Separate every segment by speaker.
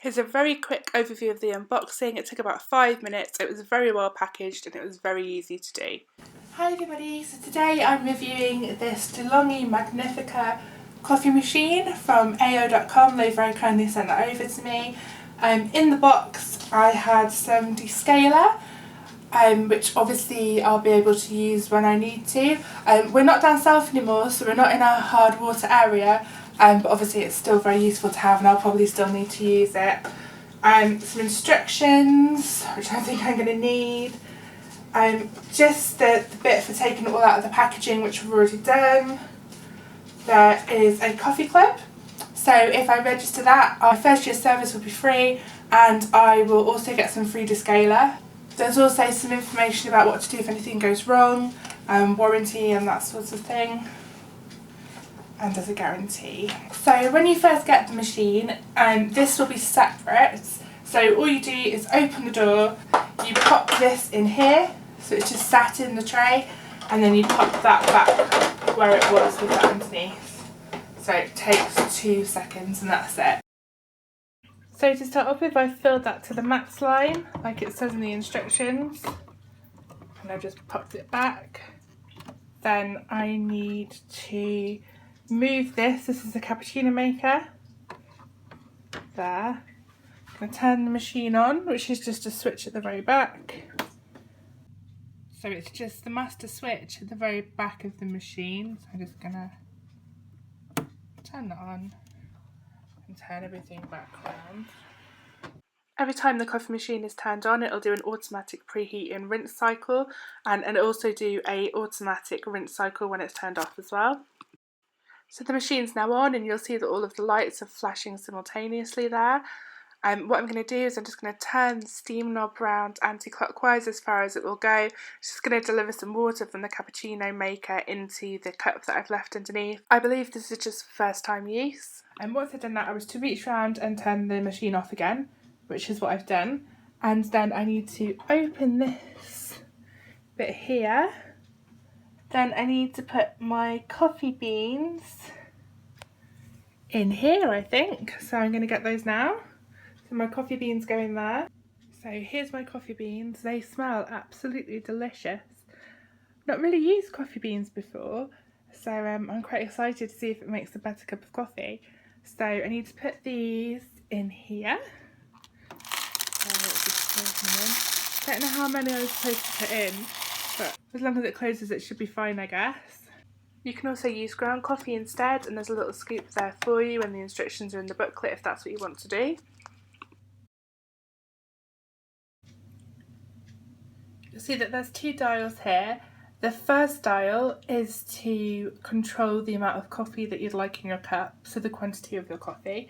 Speaker 1: Here's a very quick overview of the unboxing. It took about 5 minutes, it was very well packaged and it was very easy to do. Hi everybody, so today I'm reviewing this DeLonghi Magnifica coffee machine from AO.com. They very kindly sent that over to me. In the box I had some descaler, which obviously I'll be able to use when I need to. We're not down south anymore, so we're not in a hard water area, but obviously it's still very useful to have and I'll probably still need to use it. Some instructions, which I think I'm going to need. Just the bit for taking it all out of the packaging, which we've already done. There is a coffee clip, so if I register that, our first year service will be free and I will also get some free descaler. There's also some information about what to do if anything goes wrong, warranty and that sort of thing, and there's a guarantee. So when you first get the machine, this will be separate, so all you do is open the door, you pop this in here, so it's just sat in the tray, and then you pop that back where it was with that underneath. So it takes 2 seconds and that's it. So to start off with, I filled that to the max line, like it says in the instructions, and I've just popped it back. Then I need to move this. This is a cappuccino maker. There. I'm going to turn the machine on, which is just a switch at the very back. So it's just the master switch at the very back of the machine. So I'm just going to turn that on and turn everything back around. Every time the coffee machine is turned on, it'll do an automatic preheat and rinse cycle, and it'll also do a automatic rinse cycle when it's turned off as well. So the machine's now on and you'll see that all of the lights are flashing simultaneously there. What I'm going to do is I'm just going to turn the steam knob round anti-clockwise as far as it will go. Just going to deliver some water from the cappuccino maker into the cup that I've left underneath. I believe this is just first time use. And once I've done that, I was to reach round and turn the machine off again, which is what I've done. And then I need to open this bit here. Then I need to put my coffee beans in here, I think. So I'm going to get those now. So my coffee beans go in there. So here's my coffee beans. They smell absolutely delicious. Not really used coffee beans before, so I'm quite excited to see if it makes a better cup of coffee. So I need to put these in here. I don't know how many I was supposed to put in, but as long as it closes it should be fine, I guess. You can also use ground coffee instead, and there's a little scoop there for you, and the instructions are in the booklet if that's what you want to do. You'll see that there's 2 dials here. The first dial is to control the amount of coffee that you'd like in your cup, so the quantity of your coffee.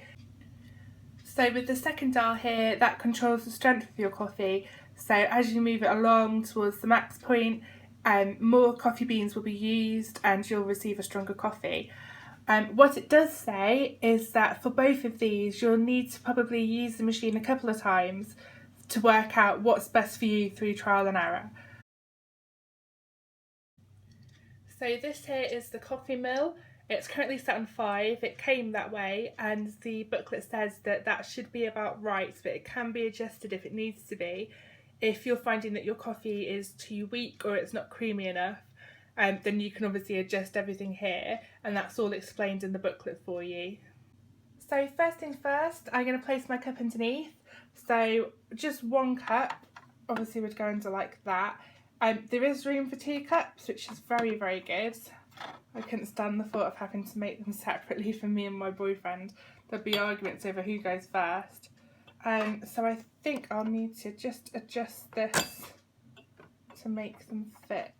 Speaker 1: So with the second dial here, that controls the strength of your coffee. So as you move it along towards the max point, more coffee beans will be used and you'll receive a stronger coffee. What it does say is that for both of these, you'll need to probably use the machine a couple of times to work out what's best for you through trial and error. So this here is the coffee mill. It's currently set on 5, it came that way, and the booklet says that that should be about right, but it can be adjusted if it needs to be. If you're finding that your coffee is too weak or it's not creamy enough, then you can obviously adjust everything here, and that's all explained in the booklet for you. So first things first, I'm going to place my cup underneath. So just 1 cup, obviously would go under like that. There is room for 2 cups, which is very, very good. I couldn't stand the thought of having to make them separately for me and my boyfriend. There'd be arguments over who goes first. So I think I'll need to just adjust this to make them fit.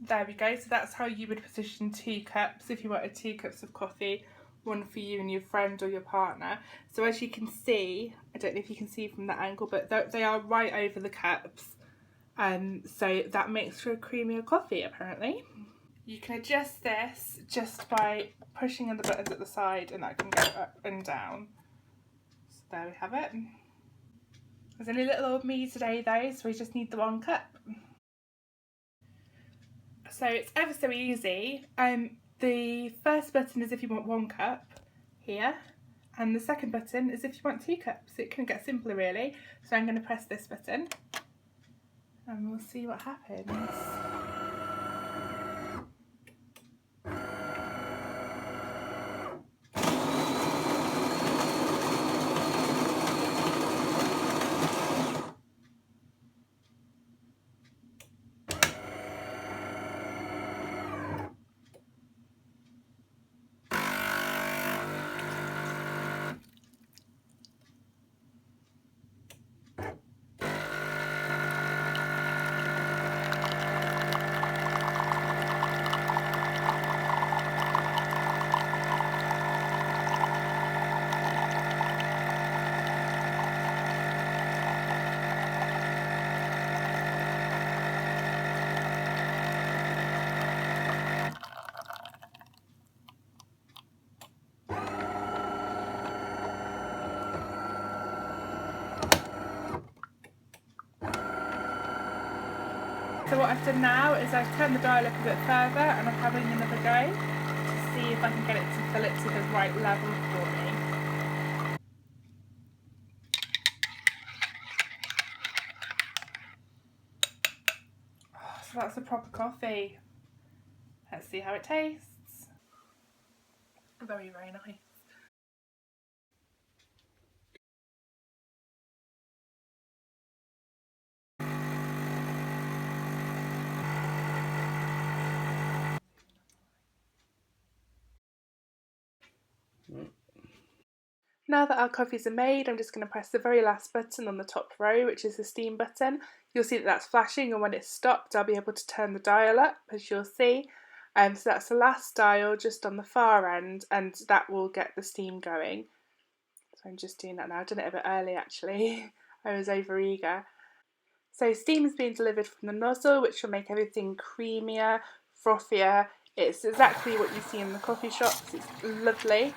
Speaker 1: There we go, so that's how you would position 2 cups if you wanted 2 cups of coffee, one for you and your friend or your partner. So as you can see, I don't know if you can see from that angle, but they are right over the cups. So that makes for a creamier coffee apparently. You can adjust this just by pushing on the buttons at the side and that can go up and down. So there we have it. There's only little old me today though, so we just need the 1 cup. So it's ever so easy. The first button is if you want 1 cup here, And the second button is if you want 2 cups. It couldn't get simpler really. So I'm going to press this button and we'll see what happens. So what I've done now is I've turned the dial up a bit further and I'm having another go to see if I can get it to fill it to the right level for me. Oh, so that's a proper coffee. Let's see how it tastes. Very, very nice. Now that our coffees are made, I'm just going to press the very last button on the top row, which is the steam button. You'll see that that's flashing, and when it's stopped I'll be able to turn the dial up, as you'll see. So that's the last dial just on the far end, and that will get the steam going. So I'm just doing that now. I've done it a bit early actually. I was over eager. So steam is being delivered from the nozzle, which will make everything creamier, frothier. It's exactly what you see in the coffee shops. It's lovely.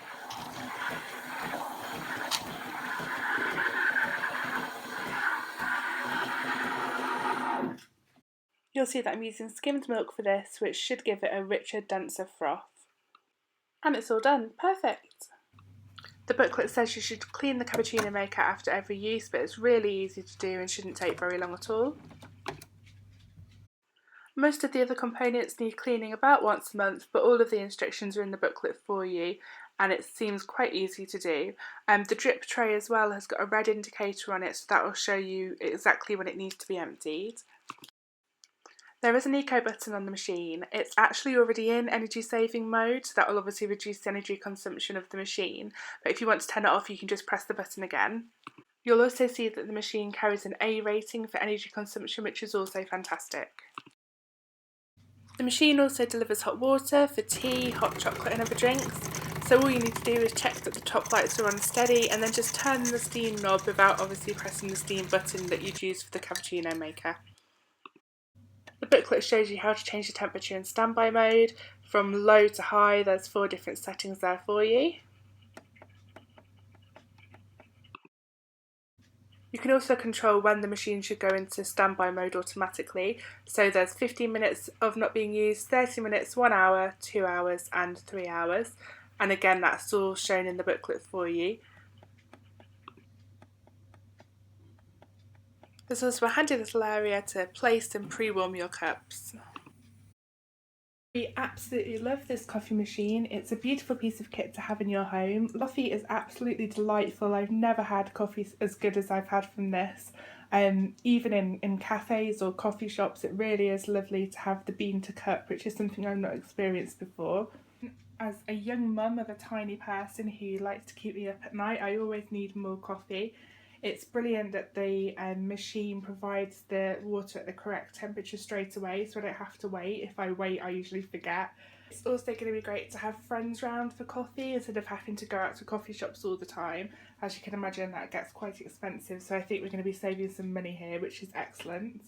Speaker 1: You'll see that I'm using skimmed milk for this, which should give it a richer, denser froth. And it's all done. Perfect! The booklet says you should clean the cappuccino maker after every use, but it's really easy to do and shouldn't take very long at all. Most of the other components need cleaning about once a month, but all of the instructions are in the booklet for you and it seems quite easy to do. The drip tray as well has got a red indicator on it, so that will show you exactly when it needs to be emptied. There is an eco button on the machine. It's actually already in energy saving mode, so that will obviously reduce the energy consumption of the machine, but if you want to turn it off you can just press the button again. You'll also see that the machine carries an A rating for energy consumption, which is also fantastic. The machine also delivers hot water for tea, hot chocolate and other drinks, so all you need to do is check that the top lights are on steady and then just turn the steam knob without obviously pressing the steam button that you'd use for the cappuccino maker. The booklet shows you how to change the temperature in standby mode. From low to high, there's 4 different settings there for you. You can also control when the machine should go into standby mode automatically. So there's 15 minutes of not being used, 30 minutes, 1 hour, 2 hours and 3 hours. And again, that's all shown in the booklet for you. There's also a handy little area to place and pre-warm your cups. We absolutely love this coffee machine. It's a beautiful piece of kit to have in your home. Coffee is absolutely delightful. I've never had coffee as good as I've had from this. Even in cafes or coffee shops, it really is lovely to have the bean to cup, which is something I've not experienced before. As a young mum of a tiny person who likes to keep me up at night, I always need more coffee. It's brilliant that the machine provides the water at the correct temperature straight away, so I don't have to wait. If I wait, I usually forget. It's also going to be great to have friends round for coffee instead of having to go out to coffee shops all the time. As you can imagine, that gets quite expensive, so I think we're going to be saving some money here, which is excellent.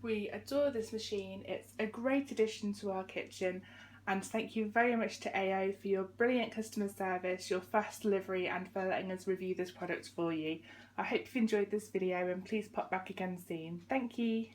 Speaker 1: We adore this machine. It's a great addition to our kitchen, and thank you very much to AO for your brilliant customer service, your fast delivery and for letting us review this product for you. I hope you've enjoyed this video and please pop back again soon. Thank you.